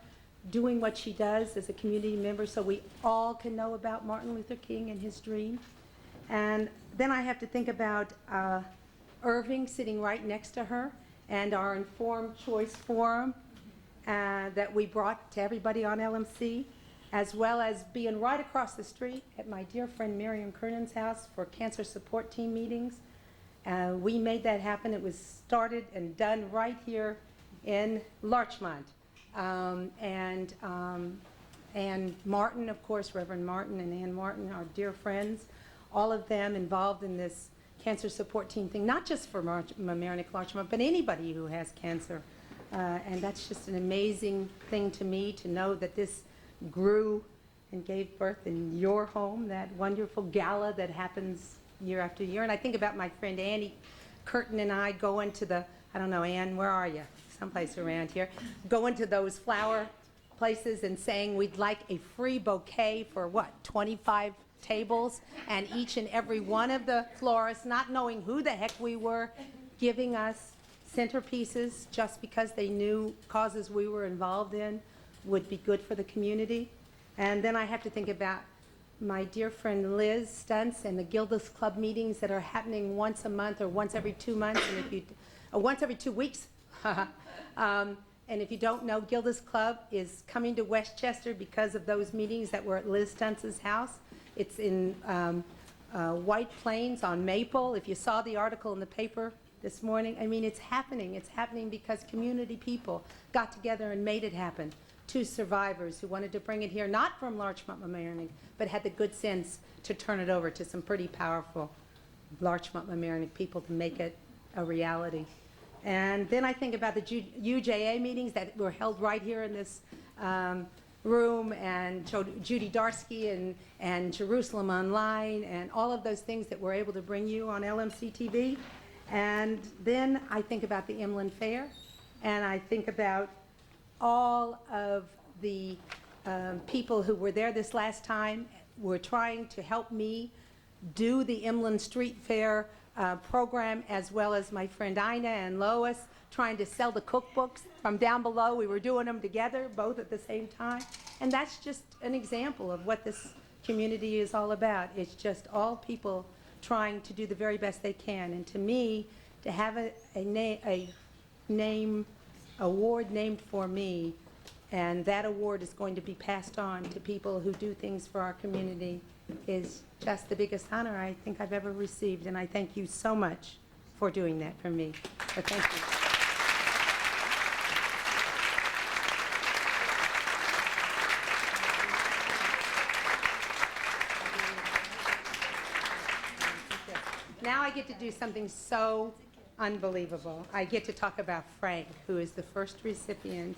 doing what she does as a community member so we all can know about Martin Luther King and his dream. And then I have to think about Irving sitting right next to her and our Informed Choice Forum that we brought to everybody on LMC, as well as being right across the street at my dear friend Miriam Kernan's house for cancer support team meetings. We made that happen. It was started and done right here in Larchmont. And Martin, of course, Reverend Martin and Ann Martin, our dear friends, all of them involved in this cancer support team thing, not just for Mamaroneck Larchmont, but anybody who has cancer. And that's just an amazing thing to me to know that this grew and gave birth in your home, that wonderful gala that happens year after year. And I think about my friend Annie Curtin and I going to the, I don't know, Ann, where are you? Someplace around here, going to those flower places and saying we'd like a free bouquet for what, 25 tables, and each and every one of the florists, not knowing who the heck we were, giving us centerpieces just because they knew causes we were involved in would be good for the community. And then I have to think about my dear friend Liz Stuntz and the Gilda's Club meetings that are happening once a month or once every 2 months, and if you, once every 2 weeks. And if you don't know, Gilda's Club is coming to Westchester because of those meetings that were at Liz Stuntz's house. It's in White Plains on Maple. If you saw the article in the paper this morning, I mean, it's happening. It's happening because community people got together and made it happen. 2 survivors who wanted to bring it here, not from Larchmont Mamaroneck, but had the good sense to turn it over to some pretty powerful Larchmont Mamaroneck people to make it a reality. And then I think about the UJA meetings that were held right here in this room, and Judy Darsky and Jerusalem Online, and all of those things that we're able to bring you on LMC-TV. And then I think about the Inland Fair, and I think about all of the people who were there this last time were trying to help me do the Inland Street Fair program, as well as my friend Ina and Lois trying to sell the cookbooks from down below. We were doing them together, both at the same time. And that's just an example of what this community is all about. It's just all people trying to do the very best they can. And to me, to have a award named for me, and that award is going to be passed on to people who do things for our community, is just the biggest honor I think I've ever received, and I thank you so much for doing that for me. So thank you. Now I get to do something so unbelievable. I get to talk about Frank, who is the first recipient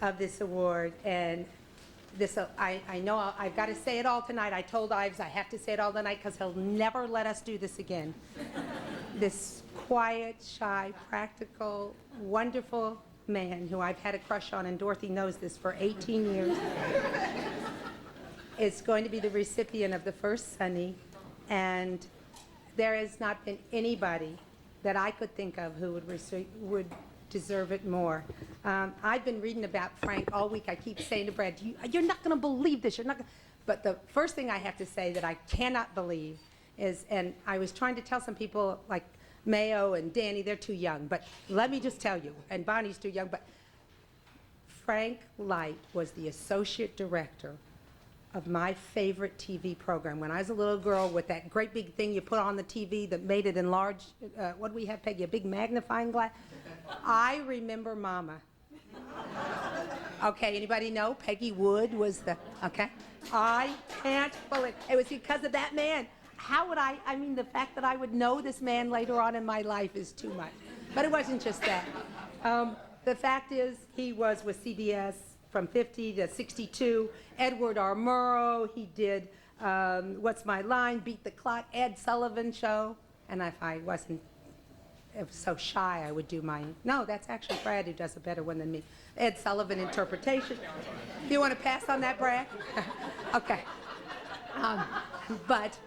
of this award, and this, I know I've got to say it all tonight. I told Ives I have to say it all tonight because he'll never let us do this again. This quiet, shy, practical, wonderful man who I've had a crush on, and Dorothy knows this, for 18 years, is going to be the recipient of the first Sunny, and there has not been anybody that I could think of who would deserve it more. I've been reading about Frank all week. I keep saying to Brad, you're not going to believe this. You're not. But the first thing I have to say that I cannot believe is, and I was trying to tell some people like Mayo and Danny, they're too young. But let me just tell you, and Bonnie's too young, but Frank Light was the associate director of my favorite TV program. When I was a little girl, with that great big thing you put on the TV that made it enlarge, what do we have, Peggy, a big magnifying glass? I remember Mama. Okay, anybody know Peggy Wood was the, okay? I can't believe, it was because of that man. How would I mean, the fact that I would know this man later on in my life is too much. But it wasn't just that. The fact is, he was with CBS from 50 to 62. Edward R. Murrow, he did What's My Line, Beat the Clock, Ed Sullivan Show. And if I wasn't so shy, I would do mine. No, that's actually Brad who does a better one than me. Ed Sullivan Interpretation. Do you want to pass on that, Brad? Okay. But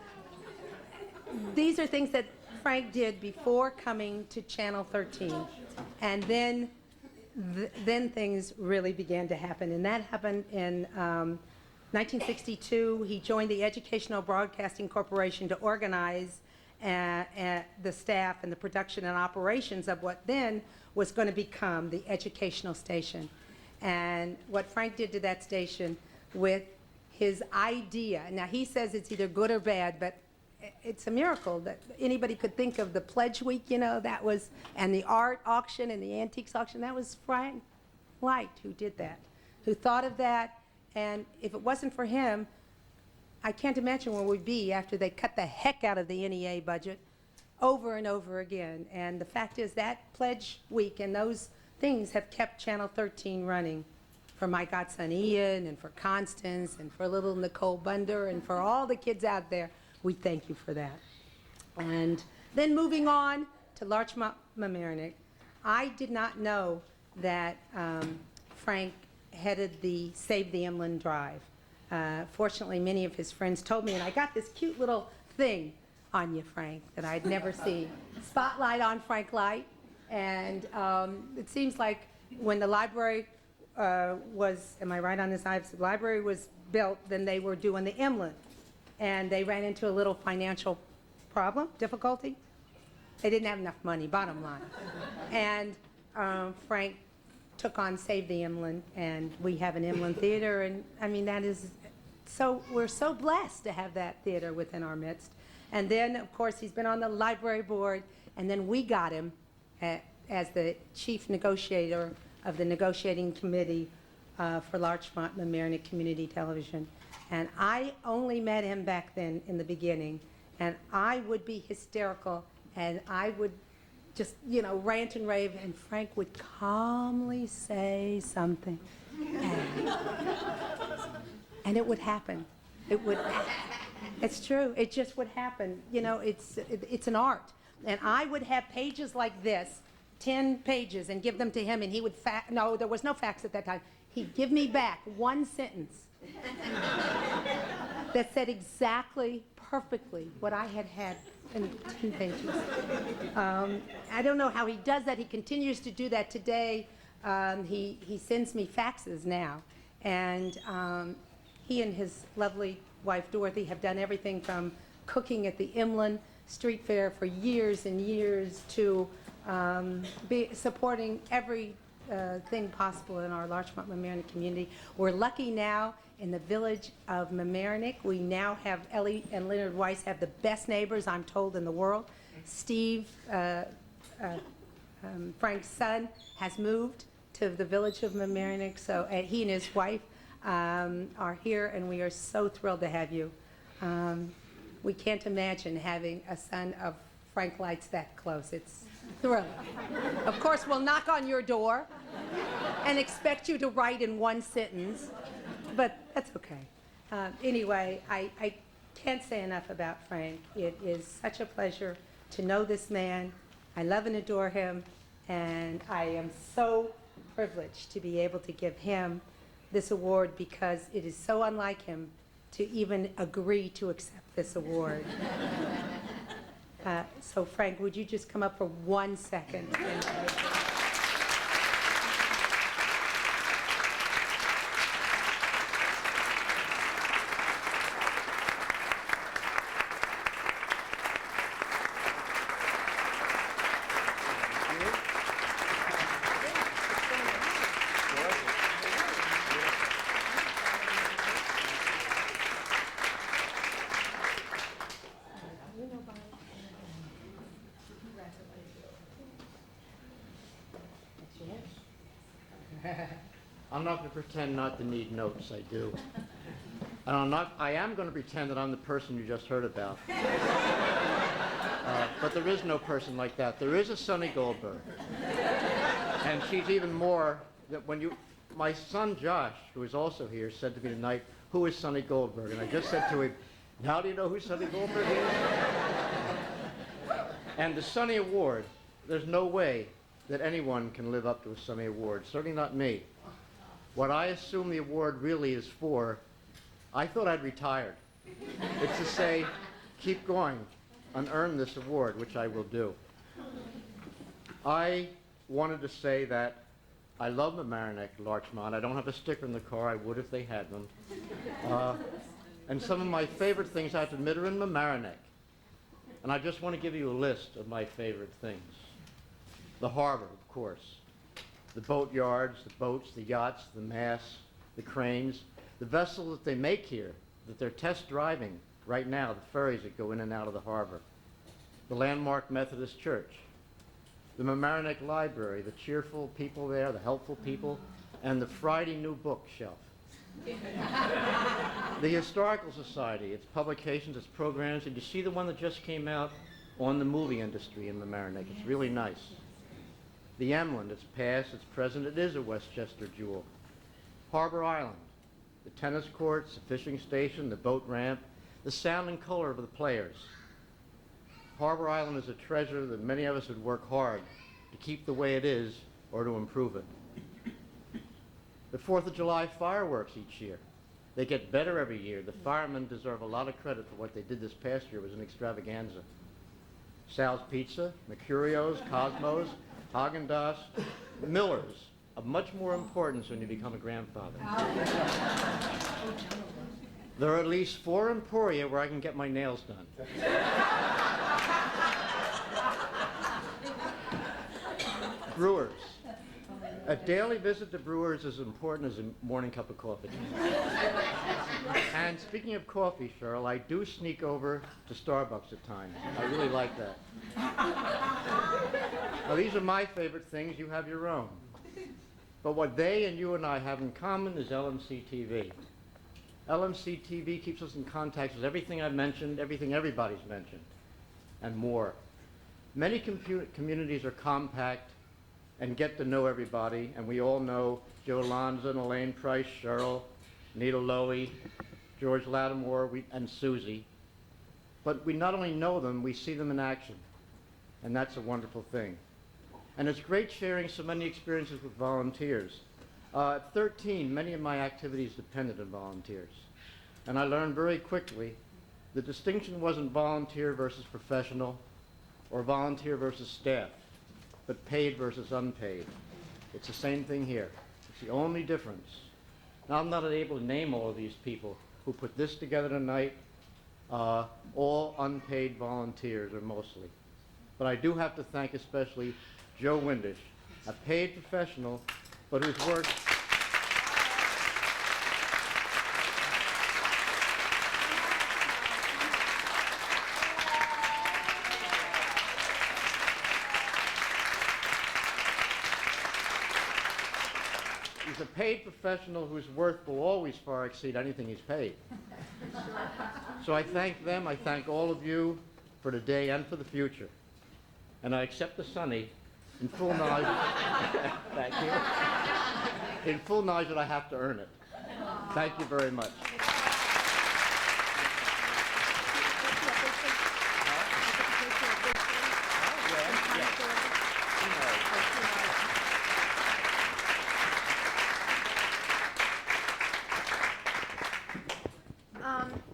these are things that Frank did before coming to Channel 13. And then things really began to happen. And that happened in 1962. He joined the Educational Broadcasting Corporation to organize the staff and the production and operations of what then was going to become the educational station. And what Frank did to that station with his idea, now he says it's either good or bad, but it's a miracle that anybody could think of the Pledge Week, you know, that was, and the art auction and the antiques auction, that was Frank Light who did that, who thought of that. And if it wasn't for him, I can't imagine where we'd be after they cut the heck out of the NEA budget over and over again. And the fact is that Pledge Week and those things have kept Channel 13 running for my godson Ian and for Constance and for little Nicole Bunder and for all the kids out there. We thank you for that. And then moving on to Larchmont Mamaroneck, I did not know that Frank headed the Save the Inland Drive. Fortunately, many of his friends told me, and I got this cute little thing on you, Frank, that I'd never seen. Spotlight on Frank Light. And it seems like when the library was, am I right on this? The library was built, then they were doing the inland. And they ran into a little financial problem, difficulty. They didn't have enough money, bottom line. And Frank took on Save the Inland, and we have an inland theater, and I mean, that is, so we're so blessed to have that theater within our midst. And then, of course, he's been on the library board, and then we got him as the chief negotiator of the negotiating committee for Larchmont Mamaroneck Community Television. And I only met him back then in the beginning, and I would be hysterical, and I would just, you know, rant and rave, and Frank would calmly say something, and it would happen. It would. It's true. It just would happen. You know, it's an art. And I would have pages like this, 10 pages, and give them to him, and he would no, there was no fax at that time. He'd give me back one sentence that said exactly, perfectly what I had had in 10 pages. I don't know how he does that. He continues to do that today. He sends me faxes now. And he and his lovely wife, Dorothy, have done everything from cooking at the Inland Street Fair for years and years to supporting every thing possible in our Larchmont Mamaroneck community. We're lucky now in the village of Mamaroneck. We now have, Ellie and Leonard Weiss have the best neighbors, I'm told, in the world. Steve, Frank's son, has moved to the village of Mamaroneck, so he and his wife are here, and we are so thrilled to have you. We can't imagine having a son of Frank Light's that close. It's thrilling. Of course, we'll knock on your door and expect you to write in one sentence, but that's okay. Anyway, I can't say enough about Frank. It is such a pleasure to know this man. I love and adore him, and I am so privileged to be able to give him this award because it is so unlike him to even agree to accept this award. So Frank, would you just come up for 1 second? I'm not going to pretend not to need notes. I do. And I am going to pretend that I'm the person you just heard about. But there is no person like that. There is a Sonny Goldberg. And she's even more that my son Josh, who is also here, said to me tonight, "Who is Sonny Goldberg?" And I just said to him, "Now do you know who Sonny Goldberg is?" And the Sonny Award, there's no way that anyone can live up to a Sonny Award, certainly not me. What I assume the award really is for, I thought I'd retired. It's to say, keep going and earn this award, which I will do. I wanted to say that I love Mamaroneck, Larchmont. I don't have a sticker in the car. I would if they had them. And some of my favorite things, I have to admit, are in Mamaroneck. And I just want to give you a list of my favorite things. The harbor, of course. The boat yards, the boats, the yachts, the masts, the cranes, the vessels that they make here, that they're test driving right now, the ferries that go in and out of the harbor. The landmark Methodist Church. The Mamaroneck Library, the cheerful people there, the helpful people, and the Friday New Bookshelf. The Historical Society, its publications, its programs. Did you see the one that just came out on the movie industry in Mamaroneck? It's really nice. The Emlyn, its past, its present, it is a Westchester jewel. Harbor Island, the tennis courts, the fishing station, the boat ramp, the sound and color of the players. Harbor Island is a treasure that many of us would work hard to keep the way it is or to improve it. The 4th of July fireworks each year. They get better every year. The firemen deserve a lot of credit for what they did this past year. It was an extravaganza. Sal's Pizza, Mercurio's, Cosmos, Haagen-Dazs, Miller's, of much more importance when you become a grandfather. There are at least 4 Emporia where I can get my nails done. Brewers. A daily visit to Brewers is as important as a morning cup of coffee. And speaking of coffee, Cheryl, I do sneak over to Starbucks at times. I really like that. Now, these are my favorite things. You have your own. But what they and you and I have in common is LMC-TV. LMC-TV keeps us in contact with everything I've mentioned, everything everybody's mentioned, and more. Many communities are compact and get to know everybody, and we all know Joe Lanza and Elaine Price, Cheryl, Nita Lowy, George Lattimore, and Susie. But we not only know them, we see them in action, and that's a wonderful thing. And it's great sharing so many experiences with volunteers. At 13, many of my activities depended on volunteers. And I learned very quickly the distinction wasn't volunteer versus professional or volunteer versus staff, but paid versus unpaid. It's the same thing here. It's the only difference. Now, I'm not able to name all of these people who put this together tonight, all unpaid volunteers, or mostly. But I do have to thank especially Joe Windish, a paid professional, but whose work he's a paid professional whose worth will always far exceed anything he's paid. So I thank them, I thank all of you for today and for the future. And I accept the Sonny in full knowledge, thank you, in full knowledge that I have to earn it. Thank you very much.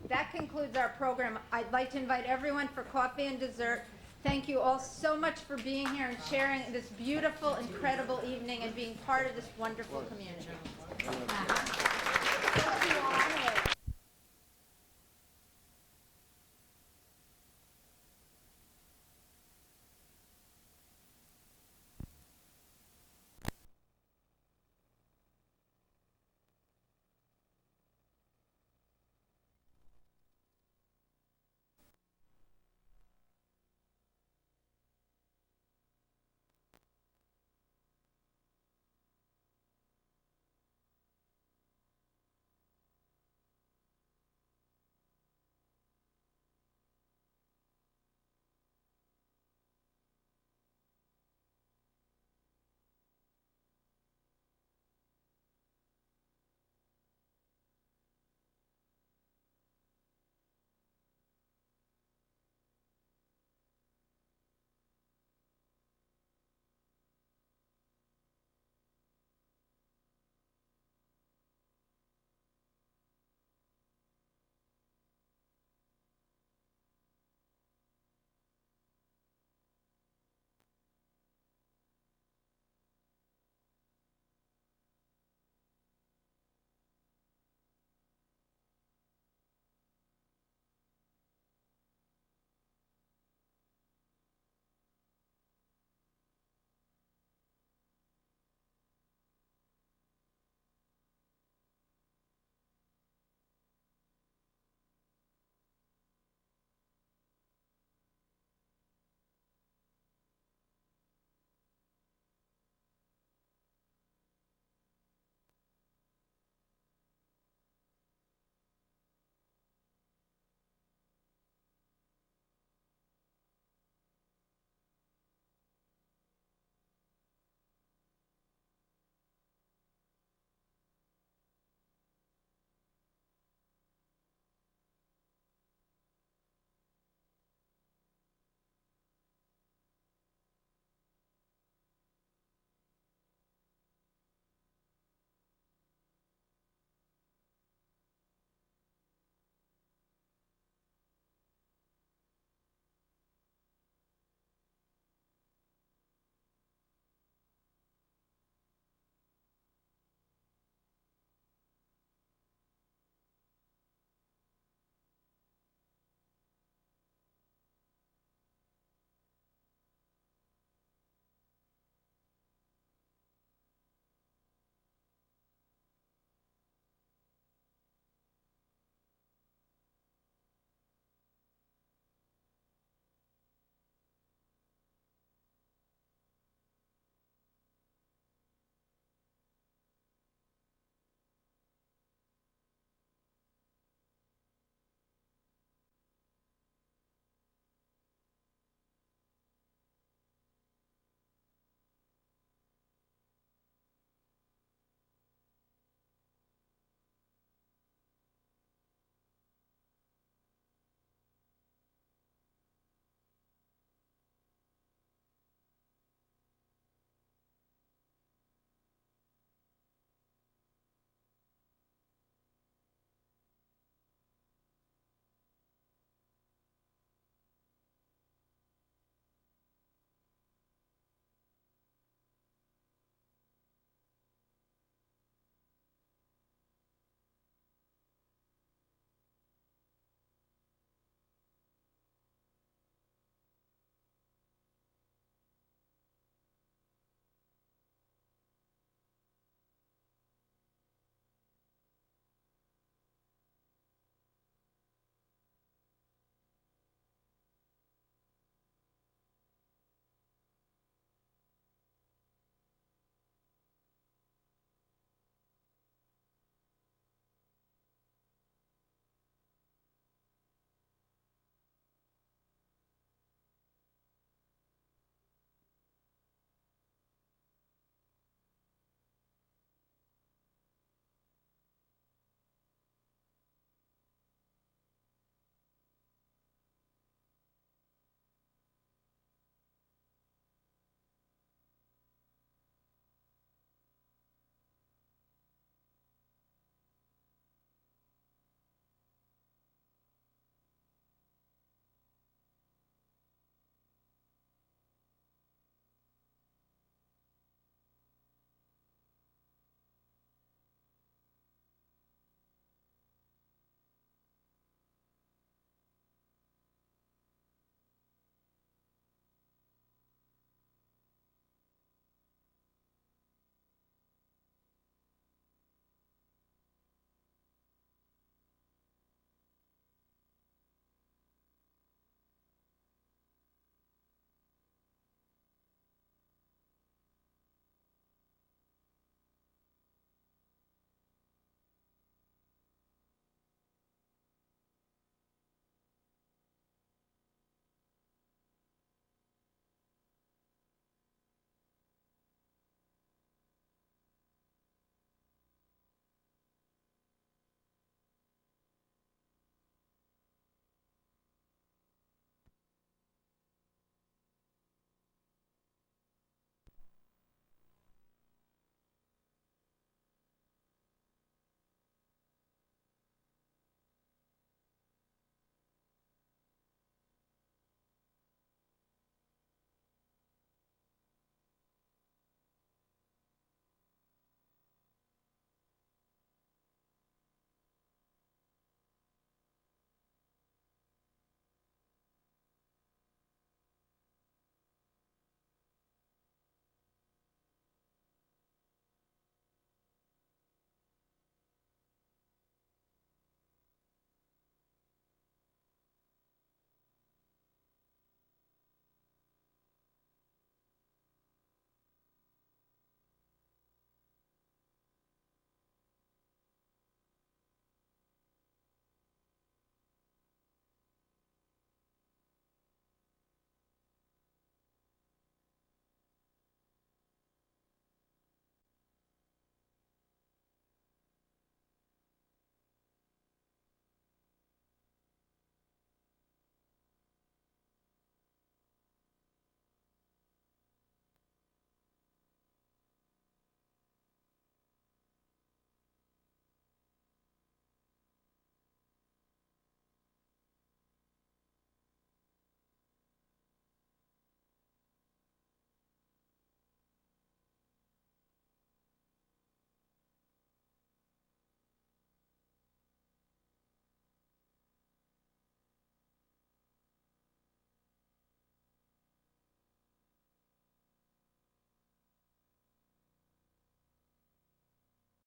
That concludes our program. I'd like to invite everyone for coffee and dessert. Thank you all so much for being here and sharing this beautiful, incredible evening and being part of this wonderful community. Thank you all.